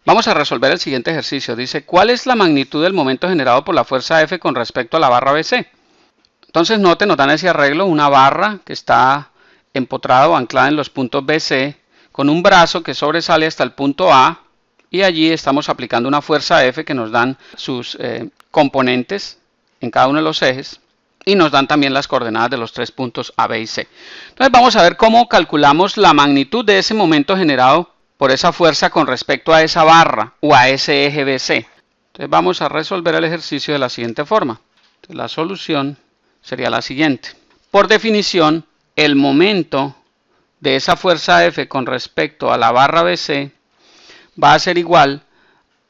Vamos a resolver el siguiente ejercicio. Dice, ¿cuál es la magnitud del momento generado por la fuerza F con respecto a la barra BC? Entonces noten, nos dan ese arreglo, una barra que está empotrada o anclada en los puntos BC, con un brazo que sobresale hasta el punto A, y allí estamos aplicando una fuerza F que nos dan sus componentes en cada uno de los ejes, y nos dan también las coordenadas de los tres puntos A, B y C. Entonces vamos a ver cómo calculamos la magnitud de ese momento generado por esa fuerza con respecto a esa barra o a ese eje BC. Entonces vamos a resolver el ejercicio de la siguiente forma. Entonces, la solución sería la siguiente. Por definición, el momento de esa fuerza F con respecto a la barra BC va a ser igual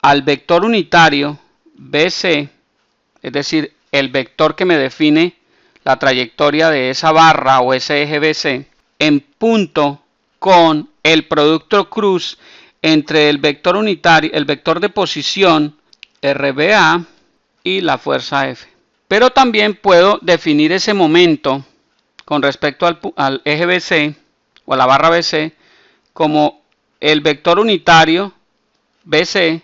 al vector unitario BC, es decir, el vector que me define la trayectoria de esa barra o ese eje BC, en punto con el producto cruz entre el vector unitario, el vector de posición RBA y la fuerza F. Pero también puedo definir ese momento con respecto al eje BC o a la barra BC como el vector unitario BC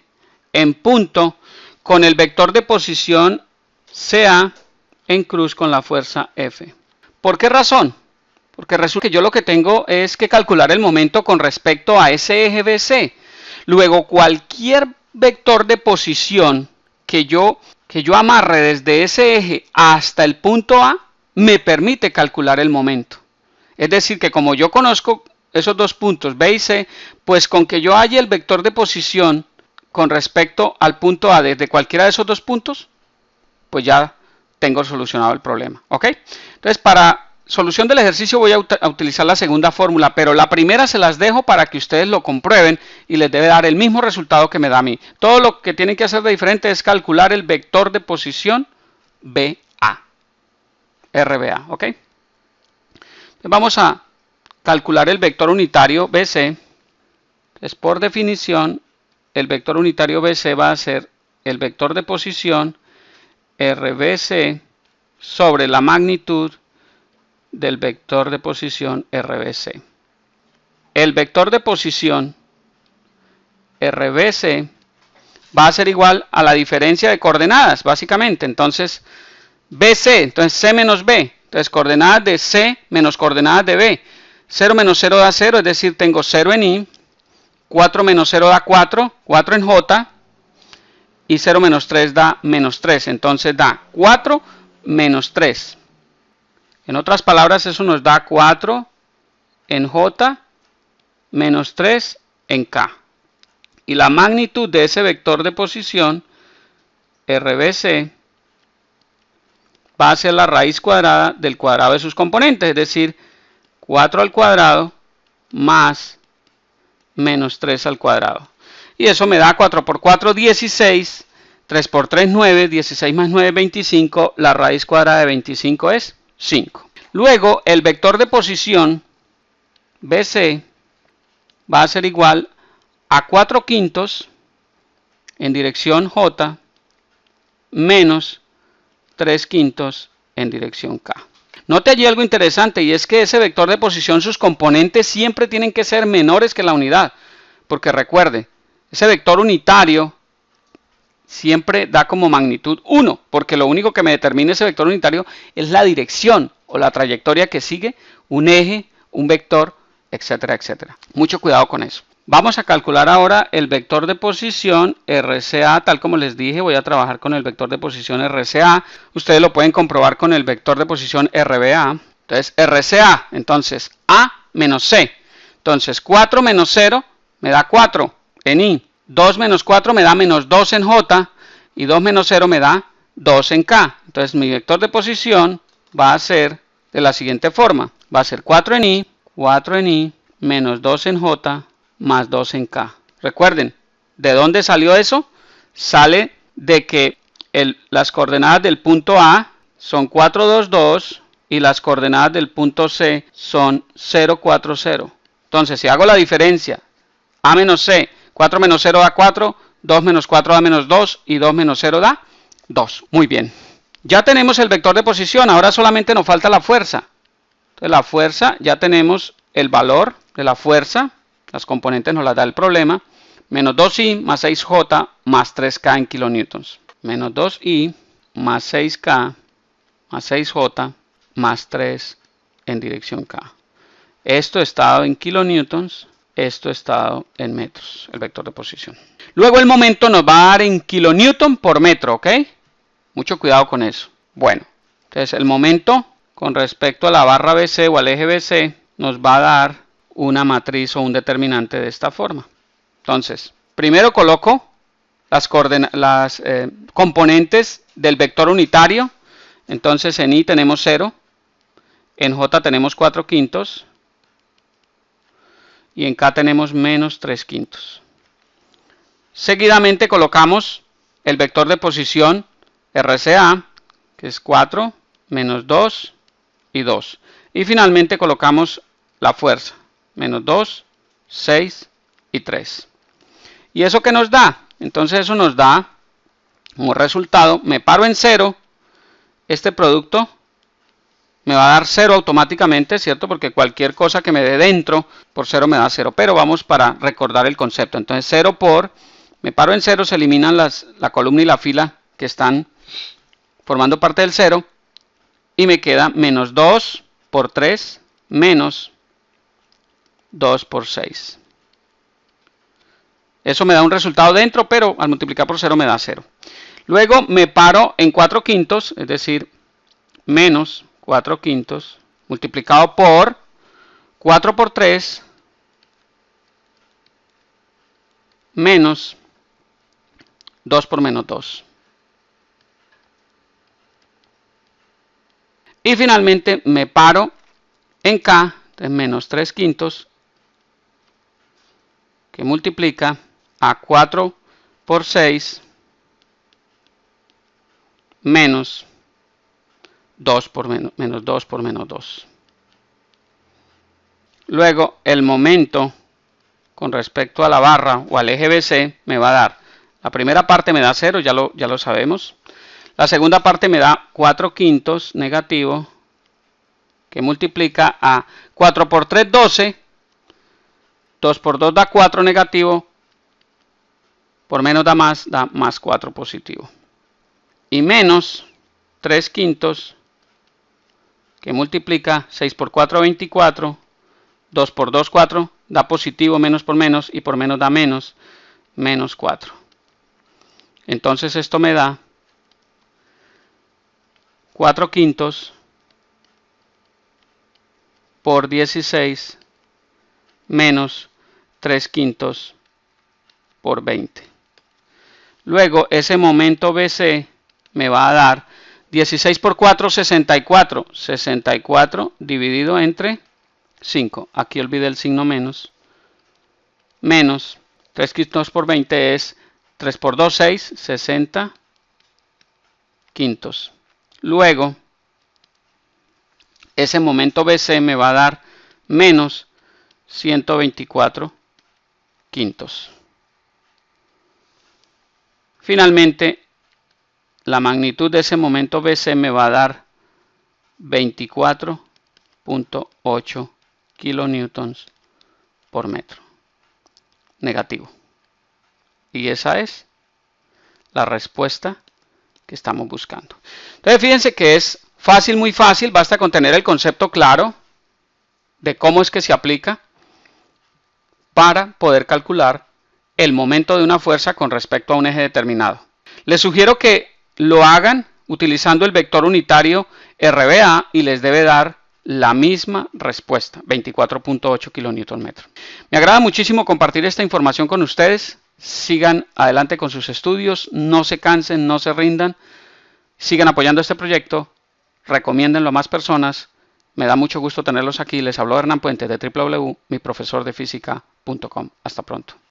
en punto con el vector de posición CA en cruz con la fuerza F. ¿Por qué razón? Porque resulta que yo lo que tengo es que calcular el momento con respecto a ese eje BC. Luego, cualquier vector de posición que yo amarre desde ese eje hasta el punto A me permite calcular el momento. Es decir, que como yo conozco esos dos puntos B y C, pues con que yo halle el vector de posición con respecto al punto A desde cualquiera de esos dos puntos, pues ya tengo solucionado el problema. ¿Ok? Entonces, para solución del ejercicio voy a utilizar la segunda fórmula, pero la primera se las dejo para que ustedes lo comprueben y les debe dar el mismo resultado que me da a mí. Todo lo que tienen que hacer de diferente es calcular el vector de posición BA, RBA. ¿Ok? Entonces, vamos a calcular el vector unitario BC. Entonces, por definición, el vector unitario BC va a ser el vector de posición RBC sobre la magnitud del vector de posición RBC. El vector de posición RBC va a ser igual a la diferencia de coordenadas, básicamente. Entonces, BC, entonces C menos B. Entonces, coordenadas de C menos coordenadas de B. 0 menos 0 da 0, es decir, tengo 0 en I. 4 menos 0 da 4, 4 en J. Y 0 menos 3 da menos 3. Entonces da 4 menos 3. En otras palabras, eso nos da 4 en J menos 3 en K. Y la magnitud de ese vector de posición, RBC, va a ser la raíz cuadrada del cuadrado de sus componentes, es decir, 4 al cuadrado más menos 3 al cuadrado. Y eso me da 4 por 4, 16, 3 por 3, 9, 16 más 9, 25, la raíz cuadrada de 25 es 5. Luego, el vector de posición BC va a ser igual a 4 quintos en dirección J menos 3 quintos en dirección K. Note allí algo interesante, y es que ese vector de posición, sus componentes siempre tienen que ser menores que la unidad. Porque recuerde, ese vector unitario siempre da como magnitud 1, porque lo único que me determina ese vector unitario es la dirección o la trayectoria que sigue un eje, un vector, etcétera, etcétera. Mucho cuidado con eso. Vamos a calcular ahora el vector de posición RCA, tal como les dije, voy a trabajar con el vector de posición RCA. Ustedes lo pueden comprobar con el vector de posición RBA. Entonces, RCA, entonces A menos C. Entonces, 4 menos 0 me da 4 en I. 2 menos 4 me da menos 2 en J. Y 2 menos 0 me da 2 en K. Entonces, mi vector de posición va a ser de la siguiente forma. Va a ser 4 en I, menos 2 en J, más 2 en K. Recuerden, ¿de dónde salió eso? Sale de que las coordenadas del punto A son 4, 2, 2 y las coordenadas del punto C son 0, 4, 0. Entonces, si hago la diferencia, A menos C, 4 menos 0 da 4, 2 menos 4 da menos 2 y 2 menos 0 da 2. Muy bien. Ya tenemos el vector de posición, ahora solamente nos falta la fuerza. Entonces, la fuerza, ya tenemos el valor de la fuerza. Las componentes nos las da el problema. Menos 2i más 6j más 3k en kilonewtons. Menos 2i más 6k más 6j más 3 en dirección k. Esto está dado en kilonewtons, esto está dado en metros, el vector de posición. Luego el momento nos va a dar en kilonewton por metro, ¿ok? Mucho cuidado con eso. Bueno, entonces el momento con respecto a la barra BC o al eje BC nos va a dar una matriz o un determinante de esta forma. Entonces, primero coloco las componentes del vector unitario. Entonces en I tenemos 0, en J tenemos 4/5 y en K tenemos menos 3/5. Seguidamente colocamos el vector de posición RCA, que es 4, menos 2 y 2. Y finalmente colocamos la fuerza, menos 2, 6 y 3. ¿Y eso qué nos da? Entonces eso nos da, como resultado, me paro en 0, este producto me va a dar 0 automáticamente, ¿cierto? Porque cualquier cosa que me dé dentro por 0 me da 0. Pero vamos para recordar el concepto. Entonces 0 por, me paro en 0, se eliminan la columna y la fila que están formando parte del 0. Y me queda menos 2 por 3 menos 2 por 6. Eso me da un resultado dentro, pero al multiplicar por 0 me da 0. Luego me paro en 4/5, es decir, menos 4/5 multiplicado por 4 por 3 menos 2 por menos 2. Y finalmente me paro en K, entonces menos 3/5 que multiplica a 4 por 6 menos 2 por menos 2 por menos 2. Luego el momento con respecto a la barra o al eje BC me va a dar, la primera parte me da 0, ya lo sabemos. La segunda parte me da 4/5 negativo que multiplica a 4 por 3, 12. 2 por 2 da 4 negativo, por menos da más 4 positivo. Y menos 3/5 que multiplica 6 por 4, 24. 2 por 2, 4, da positivo, menos por menos, y por menos da menos 4. Entonces esto me da 4/5 por 16 menos 3/5 por 20. Luego ese momento BC me va a dar 16 por 4, 64. 64 dividido entre 5. Aquí olvidé el signo menos. Menos 3/5 por 20 es 3 por 2, 6. 60 quintos. Luego, ese momento BC me va a dar menos 124 quintos. Finalmente, la magnitud de ese momento BC me va a dar 24.8 kilonewtons por metro. Negativo. Y esa es la respuesta que estamos buscando. Entonces fíjense que es fácil, muy fácil, basta con tener el concepto claro de cómo es que se aplica para poder calcular el momento de una fuerza con respecto a un eje determinado. Les sugiero que lo hagan utilizando el vector unitario RBA y les debe dar la misma respuesta, 24.8 kilonewton metro. Me agrada muchísimo compartir esta información con ustedes. Sigan adelante con sus estudios, no se cansen, no se rindan, sigan apoyando este proyecto, recomiéndenlo a más personas. Me da mucho gusto tenerlos aquí. Les habló Hernán Puente de www.miprofesordefísica.com. Hasta pronto.